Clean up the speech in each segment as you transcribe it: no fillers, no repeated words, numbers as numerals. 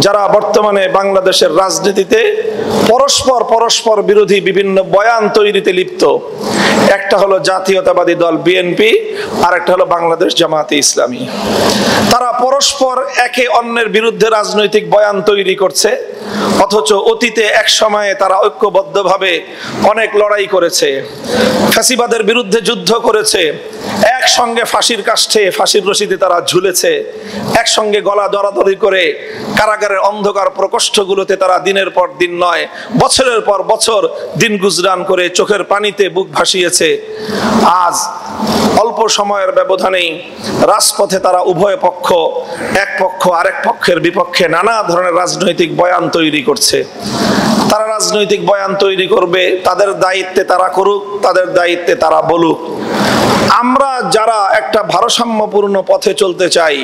যারা বর্তমানে বাংলাদেশের রাজনীতিতে পরস্পর বিরোধী বিভিন্ন বয়ান তৈরিতে লিপ্ত। একটা হলো জাতীয়তাবাদী দল বিএনপি, আর একটা হলো বাংলাদেশ জামায়াতে ইসলামী। তারা পরস্পর একে অন্যের বিরুদ্ধে রাজনৈতিক বয়ান তৈরি করছে, অথচ অতীতে এক সময়ে তারা ঐক্যবদ্ধভাবে অনেক লড়াই করেছে, ফ্যাসিবাদের বিরুদ্ধে যুদ্ধ করেছে, একসঙ্গে ফাঁসির কাষ্ঠে ফাঁসির রশিতে তারা ঝুলেছে, একসঙ্গে গলা দরাদরি করে কারাগারের অন্ধকার প্রকোষ্ঠগুলোতে তারা দিনের পর দিন নয় বছরের পর বছর দিন গুজরান করে চোখের পানিতে বুক ভাসিয়েছে। আজ অল্প সময়ের ব্যবধানেই রাজপথে তারা উভয় পক্ষ, এক পক্ষ আরেক পক্ষের বিপক্ষে নানা ধরনের রাজনৈতিক বয়ান তৈরি করছে। তারা রাজনৈতিক বয়ান তৈরি করবে, তাদের দায়িত্বে তারা করুক, তাদের দায়িত্বে তারা বলুক। আমরা যারা একটা ভারসাম্যপূর্ণ পথে চলতে চাই,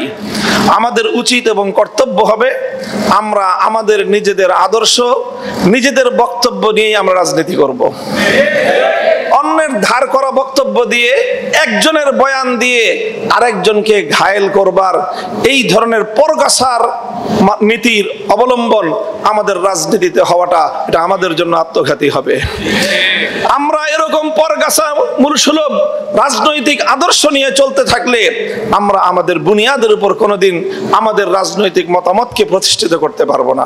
আমাদের উচিত এবং কর্তব্য হবে আমরা আমাদের নিজেদের আদর্শ, নিজেদের বক্তব্য নিয়েই আমরা রাজনীতি করব। অন্যের ধার করা বক্তব্য দিয়ে, একজনের বয়ান দিয়ে আরেকজনকে ঘায়েল করবার এই ধরনের পরগাছার নীতির অবলম্বন আমাদের রাজনীতিতে হওয়াটা, এটা আমাদের জন্য আত্মঘাতী হবে। আমরা এরকম পরগাছা মূলসুলভ রাজনৈতিক আদর্শ নিয়ে চলতে থাকলে আমরা আমাদের বুনিয়াদের উপর কোনোদিন আমাদের রাজনৈতিক মতামতকে প্রতিষ্ঠিত করতে পারবো না।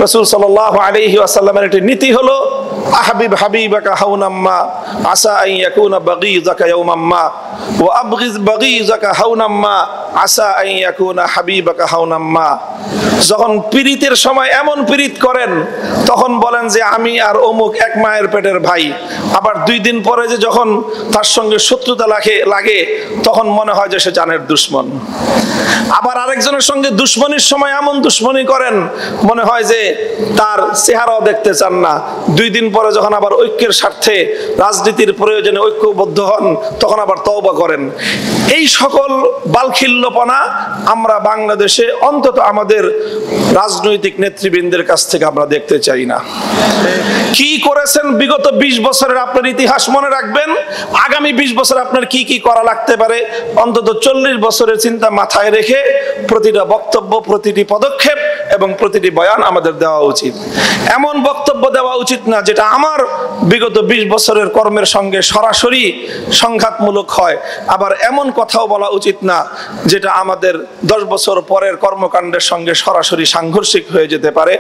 রাসূল সাল্লাল্লাহু আলাইহি ওয়াসাল্লামের একটি নীতি হলো আহবিব হাবিবাকা হাউনাম্মা আসা আন ইয়াকুনা বাগীযাকা ইয়াওমাম্মা ওয়া আবগিজ বাগীযাকা হাউনাম্মা আসা আন ইয়াকুনা হাবিবাকা হাউনাম্মা। যখন পীড়িতের সময় এমন পীড়িত করেন তখন বলেন যে আমি আর অমুক এক মায়ের পেটের ভাই, আবার 2 দিন পরে যে যখন তার সঙ্গে শত্রুতা লাগে তখন মনে হয় যে সে জানের দুশ্মন। আবার আরেকজনের সঙ্গে দুশ্মনির সময় এমন দুশ্মনী করেন মনে হয় যে তার চেহারাও দেখতে চান না। 2 দিন পরে যখন আবার ঐক্যের স্বার্থে রাজনীতির প্রয়োজনে ঐক্যবদ্ধ হন তখন আবার তওবা করেন। এই সকল বালখিল্যপনা আমরা বাংলাদেশে অন্তত আমাদের রাজনৈতিক নেতৃবৃন্দের কাছ থেকে আমরা দেখতে চাই না। কি করেছেন বিগত 20 বছরের আপনার ইতিহাস মনে রাখবেন, আগামী 20 বছর আপনার কি কি করা লাগতে পারে অন্তত 40 বছরের চিন্তা মাথায় রেখে প্রতিটা বক্তব্য, প্রতিটি পদক্ষেপ এবং প্রতিটি বয়ান আমাদের দেওয়া উচিত। এমন বক্তব্য দেওয়া উচিত না যেটা আমার বিগত 20 বছরের কর্মের সঙ্গে সরাসরি সংঘাতমূলক হয়, আবার এমন কথাও বলা উচিত না যেটা আমাদের 10 বছর পরের কর্মকাণ্ডের সঙ্গে সরাসরি সাংঘর্ষিক হয়ে যেতে পারে।